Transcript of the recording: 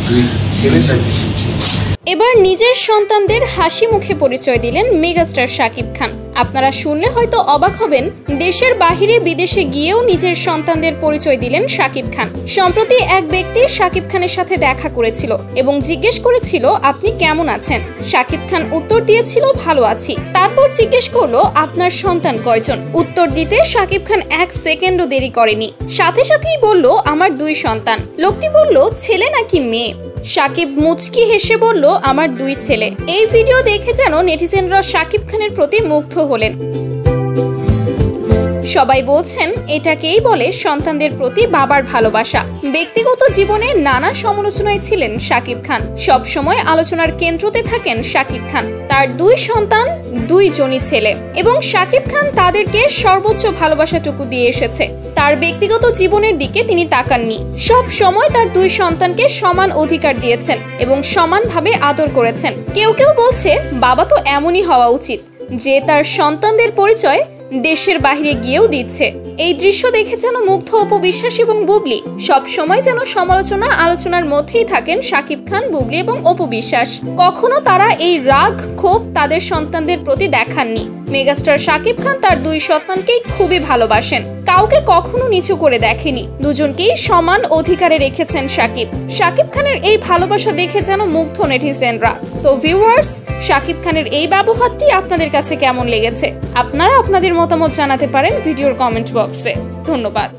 দুই ছেলে চাইতে শুনছি। এবার নিজের সন্তানদের হাসি মুখে পরিচয় দিলেন মেগাস্টার শাকিব খান। আপনারা শুনলে হয়তো অবাক হবেন, দেশের বাহিরে বিদেশে গিয়েও নিজের সন্তানদের পরিচয় দিলেন শাকিব খান। সম্প্রতি এক ব্যক্তি শাকিব খানের সাথে দেখা করেছিল এবং জিজ্ঞেস করেছিল, আপনি কেমন আছেন? শাকিব খান উত্তর দিয়েছিল, ভালো আছি। তারপর জিজ্ঞেস করলো, আপনার সন্তান কয়জন? উত্তর দিতে শাকিব খান 1 সেকেন্ডও দেরি করেনি, সাথে সাথেই বলল, আমার 2 সন্তান। লোকটি বলল, ছেলে নাকি মেয়ে? শাকিব মুচকি হেসে বলল, আমার 2 ছেলে। এই ভিডিও দেখে যেন নেটিজেনরা শাকিব খানের প্রতি মুগ্ধ হলেন। সবাই বলছেন, এটাকেই বলে সন্তানদের প্রতি বাবার ভালোবাসা। ব্যক্তিগত জীবনে নানা সমালোচনায় ছিলেন শাকিব খান। সব সময় আলোচনার কেন্দ্রতে থাকেন শাকিব খান। তার 2 সন্তান, 2 জনই ছেলে, এবং শাকিব খান তাদেরকে সর্বোচ্চ ভালোবাসাটুকু দিয়ে এসেছে। তার ব্যক্তিগত জীবনের দিকে তিনি তাকাননি। সব সময় তার 2 সন্তানকে সমান অধিকার দিয়েছেন এবং সমানভাবে আদর করেছেন। কেউ কেউ বলছে, বাবা তো এমনই হওয়া উচিত যে তার সন্তানদের পরিচয় দেশের বাইরে গিয়েও দিচ্ছে। এই দৃশ্য দেখে যেন মুগ্ধ অপু বিশ্বাস এবং বুবলি। সব সময় যেন সমালোচনা আলোচনার মধ্যেই থাকেন শাকিব খান, বুবলি এবং অপু বিশ্বাস। কখনো তারা এই রাগ ক্ষোভ তাদের সন্তানদের প্রতি দেখাননি। মেগাস্টার শাকিব খান তার 2 সন্তানকেই খুবই ভালোবাসেন, কাউকে কখনো নিচু করে দেখেনি। দুজনকেই সমান অধিকারে রেখেছেন শাকিব। শাকিব খানের এই ভালোবাসা দেখে যেন মুগ্ধ নেটিজেনরা। তো ভিউয়ার্স, শাকিব খানের এই ব্যবহারটি আপনাদের কাছে কেমন লেগেছে? আপনারা আপনাদের মতামত জানাতে পারেন ভিডিওর কমেন্ট বক্সে। ধন্যবাদ।